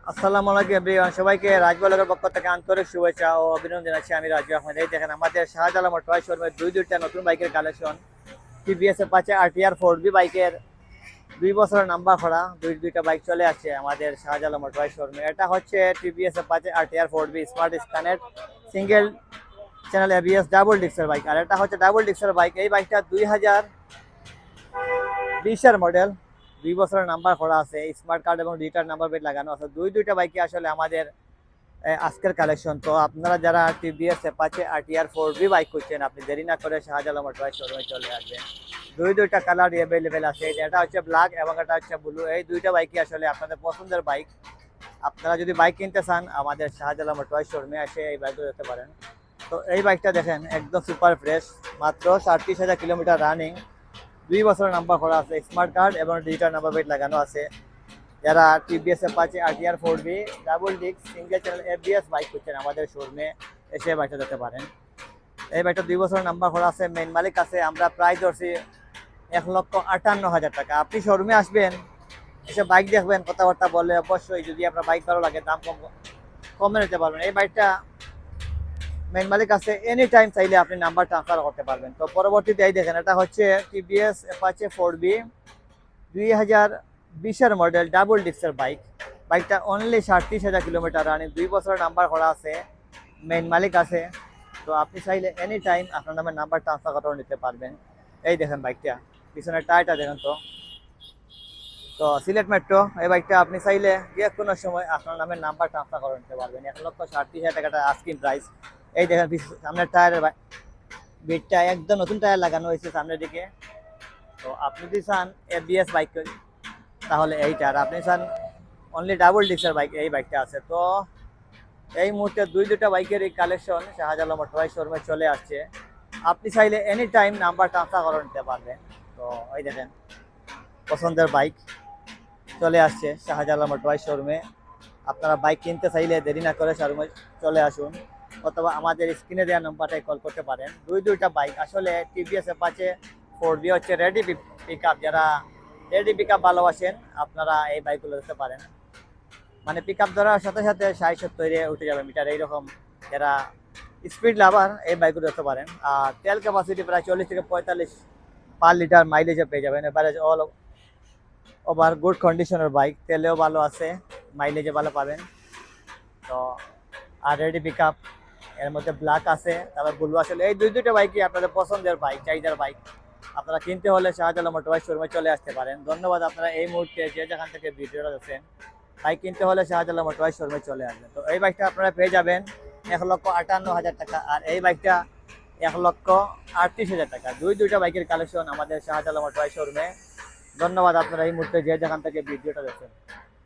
আসসালামু আলাইকুম এভরিওয়ান, সবাইকে রাজ ব্লগের পক্ষ থেকে আন্তরিক শুভেচ্ছা ও অভিনন্দন জানাচ্ছি। আমি রাজু আহমেদ। এই দেখেন আমাদের শাহজালাল মোটরস শোরুমে দুইটা নতুন বাইকের কালেকশন। টিভিএস অ্যাপাচে আরটিআর 4বি বাইকের 2 বছরের নাম্বার করা দুইটা বাইক চলে আসছে আমাদের শাহজালাল মোটরস শোরুমে। এটা হচ্ছে টিভিএস অ্যাপাচে আরটিআর 4বি স্মার্ট স্ক্যানেট সিঙ্গেল চ্যানেল এবিএস ডাবল ডিস্কের বাইক, আর এটা হচ্ছে ডাবল ডিস্কের বাইক। এই বাইকটা 2020-এর মডেল, 2 বছরের নাম্বার করা আছে, স্মার্ট কার্ড এবং ডিজিটাল নাম্বার প্লেট লাগানো আছে। দুইটা বাইকে আসলে আমাদের আজকের কালেকশন। তো আপনারা যারা টিভিএস অ্যাপাচে আরটিআর 4বি বাইক খুঁজছেন, আপনি দেরি না করে শাহজালাল মোটরস শোরুমে চলে আসবেন। দুইটা কালার অ্যাভেলেবেল আছে, এটা হচ্ছে ব্ল্যাক এবং এটা হচ্ছে ব্লু। এই দুইটা বাইকই আসলে আপনাদের পছন্দের বাইক। আপনারা যদি বাইক কিনতে চান, আমাদের শাহজালাল মোটরস শোরুমে এসে এই বাইকগুলো দেখতে পারেন। তো এই বাইকটা দেখেন, একদম সুপার ফ্রেশ, মাত্র 37,000 কিলোমিটার রানিং, 2 বছরের নাম্বার করা আছে, স্মার্ট কার্ড এবং ডিজিটাল নাম্বার প্লেট লাগানো আছে। যারা টিভিএস অ্যাপাচে আরটিআর 4বি double disc single channel ABS bike করছেন, আমাদের শোরুমে এসে বাইকটা দেখতে পারেন। এই বাইকটা 2 বছরের নাম্বার করা আছে, মেইন মালিক আছে। আমরা প্রায় ধরছি 1,58,000 টাকা। আপনি শোরুমে আসবেন, এসে বাইক দেখবেন, কথাবার্তা বললে অবশ্যই যদি আপনার বাইক ভালো লাগে দাম কমে নিতে পারবেন। এই বাইকটা মেইন মালিক আছে, এনি টাইম চাইলে আপনি নাম্বার ট্রান্সফার করতে পারবেন। তো পরবর্তীতে এই দেখেন, এটা হচ্ছে টিভিএস অ্যাপাচে 4বি 2020-এর মডেল ডাবল ডিস্কের বাইক। বাইকটা অনলি 37,000 কিলোমিটার রানিং, 2 বছরের নাম্বার করা আছে, মেইন মালিক আছে। তো আপনি চাইলে এনি টাইম আপনার নামে নাম্বার ট্রান্সফার করে নিতে পারবেন। এই দেখেন বাইকটা, পিছনের টায়ারটা দেখেন। তো তো সিলেট মেট্রো এই বাইকটা আপনি চাইলে যে কোনো সময় আপনার নামে নাম্বার ট্রান্সফার করে নিতে পারবেন। 1,37,000 টাকাটা আস্কিং প্রাইস। এই দেখেন সামনের টায়ারের বিটটা একদম নতুন টায়ার লাগানো হয়েছে সামনের দিকে। তো আপনি যদি চান এবিএস বাইক, তাহলে এইটা। আর আপনি চান অনলি ডাবল ডিস্কের বাইক, এই বাইকটা আছে। তো এই মুহূর্তে দুইটা বাইকের এই কালেকশন শাহজালাল মোটরস শোরুমে চলে আসছে। আপনি চাইলে এনি টাইম নাম্বার ট্রান্সফার করে নিতে পারবেন। তো এই দেখেন, পছন্দের বাইক চলে আসছে শাহজালাল মোটরস শোরুমে। আপনারা বাইক কিনতে চাইলে দেরি না করে শোরুমে চলে আসুন, অথবা আমাদের স্ক্রিনে দেওয়া নাম্বারটায় কল করতে পারেন। দুইটা বাইক আসলে টিভিএস অ্যাপাচে 4বি হচ্ছে রেডি পিক আপ। যারা রেডি পিক আপ ভালোবাসেন, আপনারা এই বাইকগুলো দেখতে পারেন। মানে পিক আপ ধরার সাথে সাথে 60-70 উঠে যাবে মিটার, এইরকম। যারা স্পিড লাভার এই বাইকগুলো দেখতে পারেন। আর তেল ক্যাপাসিটি প্রায় 40 থেকে 45 পার লিটার মাইলেজে পেয়ে যাবেন। এবারে অল ওভার গুড কন্ডিশনের বাইক, তেলেও ভালো আছে, মাইলেজে ভালো পাবেন। তো আর রেডি পিক আপ, এর মধ্যে ব্ল্যাক আছে, তারপর ব্লু। আসলে এই দুইটা বাইকই আপনাদের পছন্দের বাইক, চাহিদার বাইক। আপনারা কিনতে হলে শাহজালাল মোটরস শোরুমে চলে আসতে পারেন। ধন্যবাদ। আপনারা এই মুহূর্তে যে যেখান থেকে ভিডিওটা দেখছেন, বাইক কিনতে হলে শাহজালাল মোটরস শোরুমে চলে আসবেন। তো এই বাইকটা আপনারা পেয়ে যাবেন 1,58,000 টাকা, আর এই বাইকটা 1,38,000 টাকা। দুইটা বাইকের কালেকশন আমাদের শাহজালাল মোটরস শোরুমে। ধন্যবাদ। আপনারা এই মুহূর্তে যে যেখান থেকে ভিডিওটা দেখছেন।